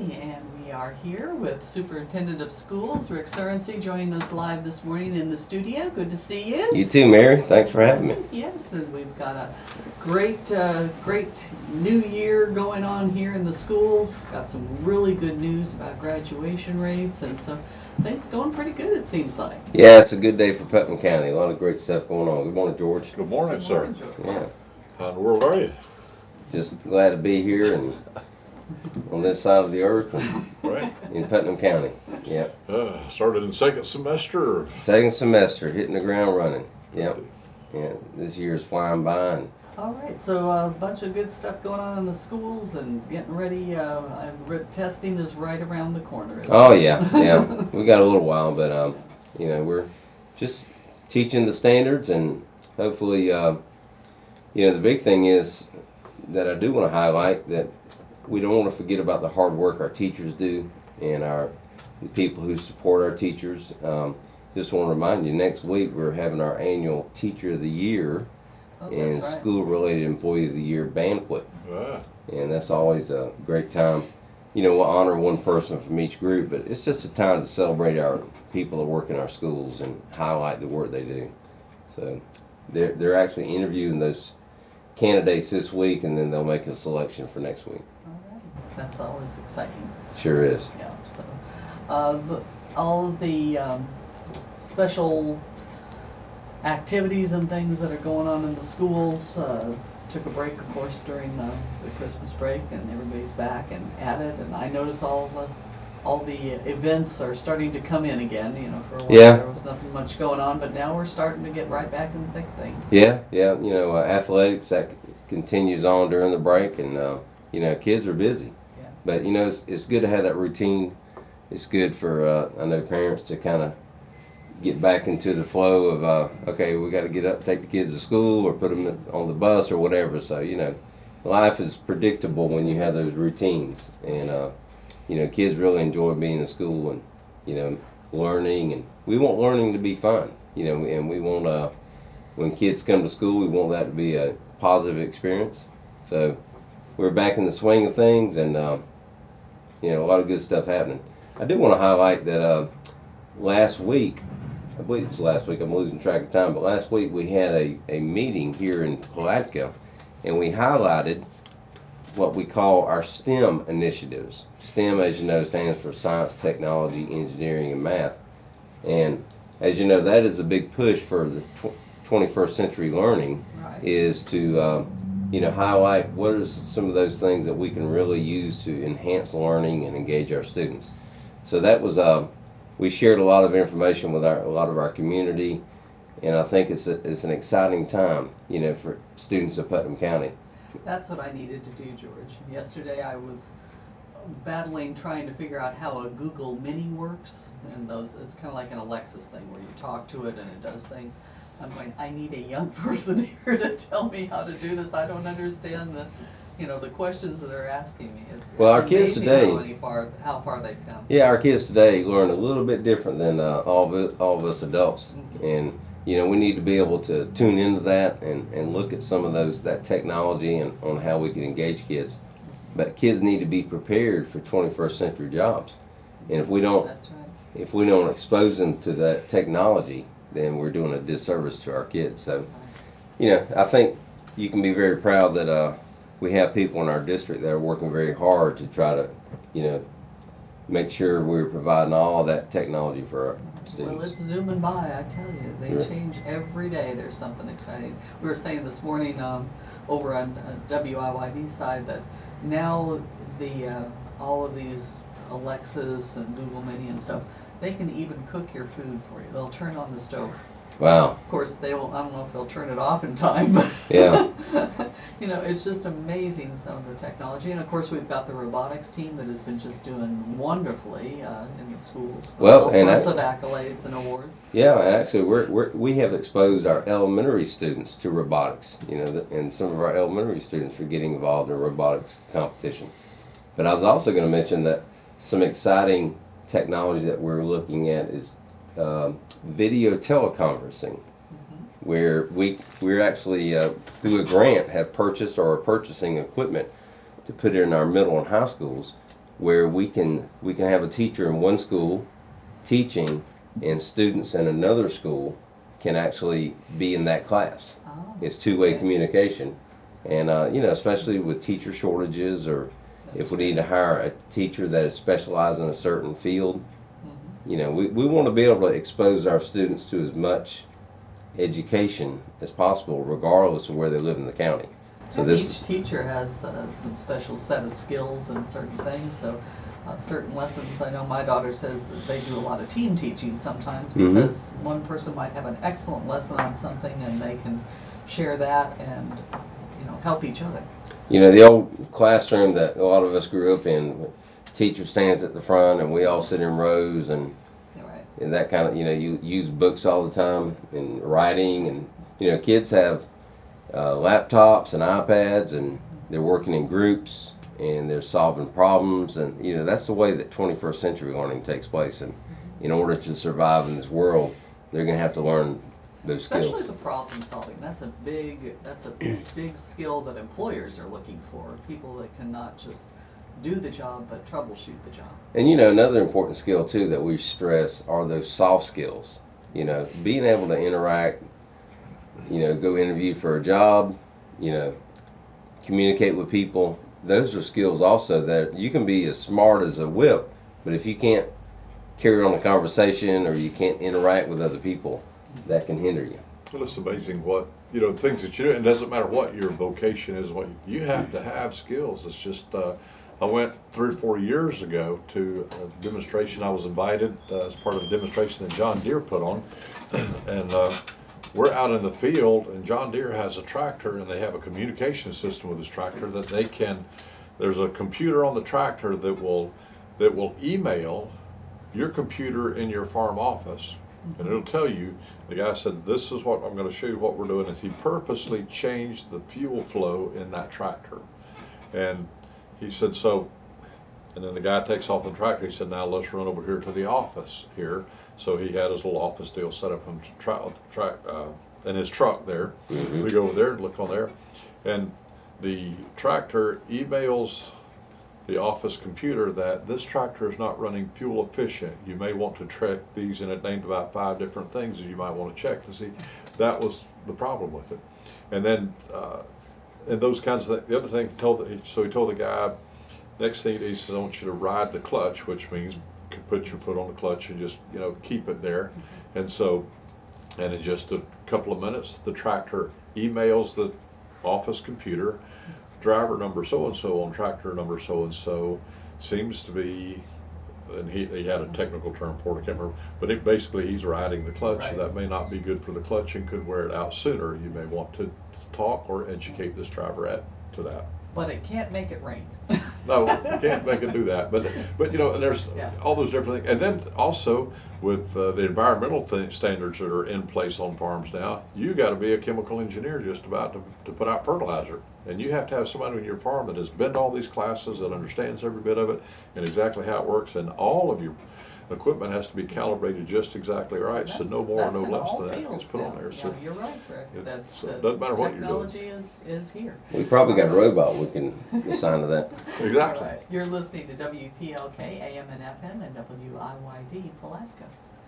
And we are here with Superintendent of Schools, Rick Surrency, joining us live this morning in the studio. Good to see you. You too, Mary. Thanks for having me. Yes, and we've got a great new year going on here in the schools. Got some really good news about graduation rates, and so things going pretty good, it seems like. Yeah, it's a good day for Putnam County. A lot of great stuff going on. Good morning, George. Good morning, Good sir. morning, George. Yeah, How in the world are you? just glad to be here and on this side of the earth and Right. in Putnam County. Yeah, Started in second semester. Or second semester, hitting the ground running. Yep. Yeah, this year's flying by. And All right, so a bunch of good stuff going on in the schools and getting ready. Testing is right around the corner. Isn't oh it? yeah, we got a little while, but we're just teaching the standards and hopefully, the big thing is that I do want to highlight that we don't want to forget about the hard work our teachers do and the people who support our teachers. Just want to remind you, next week we're having our annual Teacher of the Year and That's right. School-Related Employee of the Year banquet. Ah, And that's always a great time. We'll honor one person from each group, but it's just a time to celebrate our people that work in our schools and highlight the work they do. So they're actually interviewing those candidates this week, and then they'll make a selection for next week. All right. That's always exciting. Sure is. Yeah. So, all of the special activities and things that are going on in the schools took a break, of course, during the Christmas break, and everybody's back and at it. And I notice all the events are starting to come in again. For a while there was nothing much going on, but now we're starting to get right back in the thick of things. Yeah. Athletics that continues on during the break, and kids are busy. Yeah. But it's good to have that routine. It's good for I know parents to kind of get back into the flow of okay, we got to get up, take the kids to school, or put them on the bus or whatever. So life is predictable when you have those routines, and kids really enjoy being in school and learning, and we want learning to be fun. And we want when kids come to school, we want that to be a positive experience. So we're back in the swing of things, and a lot of good stuff happening. I do want to highlight that last week, I believe it was last week, I'm losing track of time, but last week we had a meeting here in Palatka, and we highlighted what we call our STEM initiatives. STEM, as you know, stands for science, technology, engineering, and math. And as you know, that is a big push for the 21st century learning, Right. is to highlight what are some of those things that we can really use to enhance learning and engage our students. So that was we shared a lot of information with a lot of our community, and I think it's an exciting time, for students of Putnam County. That's what I needed to do, George. Yesterday I was battling trying to figure out how a Google Mini works, and it's kind of like an Alexis thing where you talk to it and it does things. I'm going, I need a young person here to tell me how to do this. I don't understand the questions that they're asking me. It's Our kids amazing today, how far they've come. yeah, our kids today learn a little bit different than all of us adults, and we need to be able to tune into that and look at some of that technology and on how we can engage kids. But kids need to be prepared for 21st century jobs, and if we don't That's right. if we don't expose them to that technology, then we're doing a disservice to our kids. So, I think you can be very proud that we have people in our district that are working very hard to try to, make sure we're providing all that technology for our students. Well, it's zooming by, I tell you. They Sure. change every day. There's something exciting. We were saying this morning over on WIYD side that now all of these Alexas and Google Mini and stuff, they can even cook your food for you. They'll turn on the stove. Wow. Of course, I don't know if they'll turn it off in time, but Yeah. it's just amazing, some of the technology. And of course, we've got the robotics team that has been just doing wonderfully in the schools. Well, all and sorts of accolades and awards. Yeah, and actually we have exposed our elementary students to robotics, and some of our elementary students are getting involved in robotics competition. But I was also going to mention that some exciting technology that we're looking at is video teleconferencing, where we're actually through a grant have purchased or are purchasing equipment to put in our middle and high schools, where we can have a teacher in one school teaching, and students in another school can actually be in that class. Oh, It's two-way okay. communication, and especially with teacher shortages, or if we need to hire a teacher that is specialized in a certain field, we want to be able to expose our students to as much education as possible, regardless of where they live in the county. So And this each teacher has some special set of skills and certain things. So certain lessons, I know my daughter says that they do a lot of team teaching sometimes because one person might have an excellent lesson on something and they can share that and help each other. the old classroom that a lot of us grew up in, teacher stands at the front and we all sit in rows, and You're right. and that kind of, you use books all the time and writing, and kids have laptops and iPads, and they're working in groups and they're solving problems, and that's the way that 21st century learning takes place. And in order to survive in this world, they're going to have to learn those skills. Especially the problem solving. That's a big skill that employers are looking for. People that can not just do the job but troubleshoot the job. And another important skill too that we stress are those soft skills. Being able to interact, go interview for a job, communicate with people. Those are skills also that you can be as smart as a whip, but if you can't carry on a conversation or you can't interact with other people, that can hinder you. Well, it's amazing what, things that you do. It doesn't matter what your vocation is, what you have to have skills. It's just, I went 3 or 4 years ago to a demonstration. I was invited as part of a demonstration that John Deere put on. And we're out in the field, and John Deere has a tractor, and they have a communication system with this tractor that there's a computer on the tractor that will email your computer in your farm office. And it'll tell you, the guy said, this is what I'm going to show you what we're doing. Is he purposely changed the fuel flow in that tractor. And he said, and then the guy takes off the tractor. He said, now let's run over here to the office here. So he had his little office deal set up in his truck there. We go over there and look on there. And the tractor emails the office computer that this tractor is not running fuel efficient. You may want to check these, and it named about 5 different things that you might want to check to see. That was the problem with it. And then, and those kinds of things. The other thing he told the guy, next thing he says, I want you to ride the clutch, which means put your foot on the clutch and just keep it there. And in just a couple of minutes, the tractor emails the office computer, driver number so and so on tractor number so and so seems to be, and he had a technical term for it, I can't remember, but basically he's riding the clutch. Right. So that may not be good for the clutch and could wear it out sooner. You may want to talk or educate this driver to that. But it can't make it rain. No, you can't make it do that. But and there's all those different things. And then also with the environmental standards that are in place on farms now, you got to be a chemical engineer just about to put out fertilizer. And you have to have somebody on your farm that has been to all these classes, that understands every bit of it and exactly how it works. And all of your equipment has to be calibrated just exactly right, so no more, no less than that gets put on there. So you're right, Rick. it doesn't matter what you're doing. Technology is here. We probably got a robot we can assign to that. Exactly. All right. You're listening to WPLK, AM and FM, and WIYD Palatka.